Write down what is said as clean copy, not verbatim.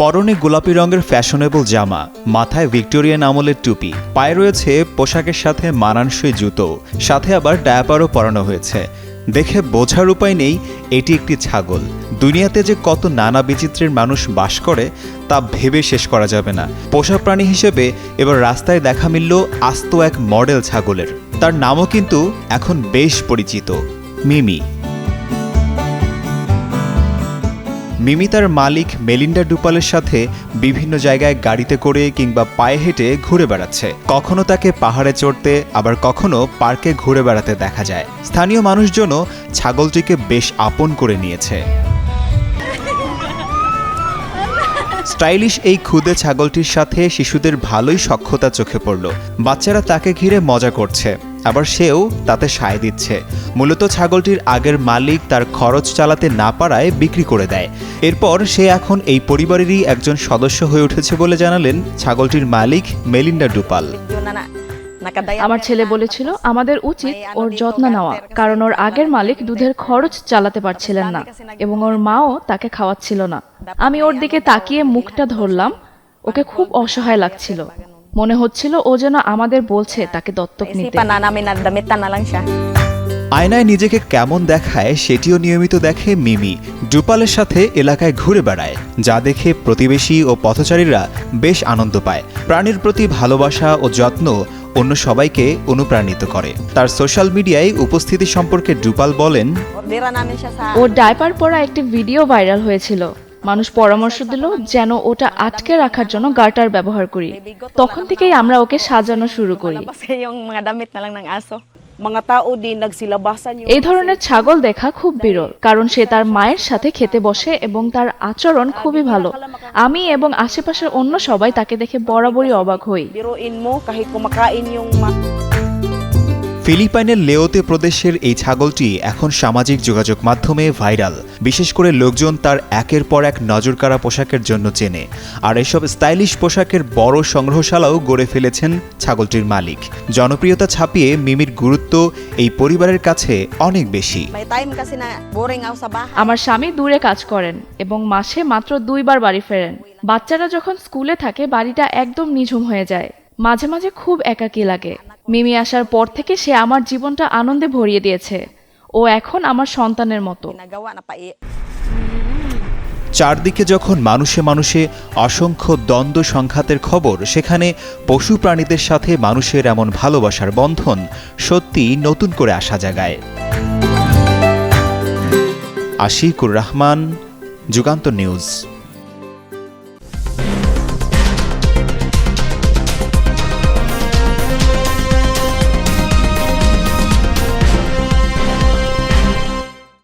পরনে গোলাপি রঙের ফ্যাশনেবল জামা, মাথায় ভিক্টোরিয়ান আমলের টুপি, পায়ে রয়েছে পোশাকের সাথে মানানসই জুতো, সাথে আবার ডায়াপারও পরানো হয়েছে। দেখে বোঝার উপায় নেই এটি একটি ছাগল। দুনিয়াতে যে কত নানা বিচিত্রের মানুষ বাস করে তা ভেবে শেষ করা যাবে না। পোষা প্রাণী হিসেবে এবার রাস্তায় দেখা মিলল আস্ত এক মডেল ছাগলের। তার নামও কিন্তু এখন বেশ পরিচিত, মিমি। মিমি তার মালিক মেলিন্ডা ডুপালের সাথে বিভিন্ন জায়গায় গাড়িতে করে কিংবা পায়ে হেঁটে ঘুরে বেড়াচ্ছে। কখনো তাকে পাহাড়ে চড়তে, আবার কখনো পার্কে ঘুরে বেড়াতে দেখা যায়। স্থানীয় মানুষজনও ছাগলটিকে বেশ আপন করে নিয়েছে। স্টাইলিশ এই ক্ষুদে ছাগলটির সাথে শিশুদের ভালোই সখ্যতা চোখে পড়ল। বাচ্চারা তাকে ঘিরে মজা করছে, আবার সেও তাতে সায় দিচ্ছে। মূলত ছাগলটির আগের মালিক তার খরচ চালাতে না পারায় বিক্রি করে দেয়। এরপর সে এখন এই পরিবারেরই একজন সদস্য হয়ে উঠেছে বলে জানালেন ছাগলটির মালিক মেলিন্ডা ডুপাল। আমার ছেলে বলেছিল আমাদের উচিত ওর যত্ন নেওয়া, কারণ ওর আগের মালিক দুধের খরচ চালাতে পারছিলেন না এবং ওর মাও তাকে খাওয়াচ্ছিল না। আমি ওর দিকে তাকিয়ে মুখটা ধরলাম। ওকে খুব অসহায় লাগছিল। মনে হচ্ছিল ও যেন আমাদের বলছে তাকে দত্তক নিতে। আয়নায় নিজেকে কেমন দেখায় সেটিও নিয়মিত দেখে মিমি। ডুপালের সাথে এলাকায় ঘুরে বেড়ায়, যা দেখে প্রতিবেশী ও পথচারীরা বেশ আনন্দ পায়। প্রাণীর প্রতি ভালোবাসা ও যত্ন অন্য সবাইকে অনুপ্রাণিত করে। তার সোশ্যাল মিডিয়ায় উপস্থিতি সম্পর্কে ডুপাল বলেন, ওর ডায়পার পরা একটি ভিডিও ভাইরাল হয়েছিল। মানুষ পরামর্শ দিল যেন ওটা আটকে রাখার জন্য গার্টার ব্যবহার করি। তখন থেকেই আমরা ওকে সাজানো শুরু করি। এই ধরনের ছাগল দেখা খুব বিরল, কারণ সে তার মায়ের সাথে খেতে বসে এবং তার আচরণ খুবই ভালো। আমি এবং আশেপাশের অন্য সবাই তাকে দেখে বরাবরই অবাক হই। ফিলিপাইনের লেওতে প্রদেশের এই ছাগলটি এখন সামাজিক যোগাযোগ মাধ্যমে ভাইরাল। বিশেষ করে লোকজন তার একের পর এক নজরকাড়া পোশাকের জন্য চেনে। আর এসব স্টাইলিশ পোশাকের বড় সংগ্রহশালাও গড়ে ফেলেছেন ছাগলটির মালিক। জনপ্রিয়তা ছাপিয়ে মিমির গুরুত্ব এই পরিবারের কাছে অনেক বেশি। আমার স্বামী দূরে কাজ করেন এবং মাসে মাত্র 2 বার বাড়ি ফেরেন। বাচ্চারা যখন স্কুলে থাকে বাড়িটা একদম নিঝুম হয়ে যায়। মাঝে মাঝে খুব একাকী লাগে। মিমি আসার পর থেকে সে আমার জীবনটা আনন্দে ভরিয়ে দিয়েছে। ও এখন আমার সন্তানের মতো। চারদিকে যখন মানুষে মানুষে অসংখ্য দ্বন্দ্ব সংঘাতের খবর, সেখানে পশু প্রাণীদের সাথে মানুষের এমন ভালোবাসার বন্ধন সত্যি নতুন করে আশা জাগায়। আশিকুর রহমান, যুগান্তর নিউজ।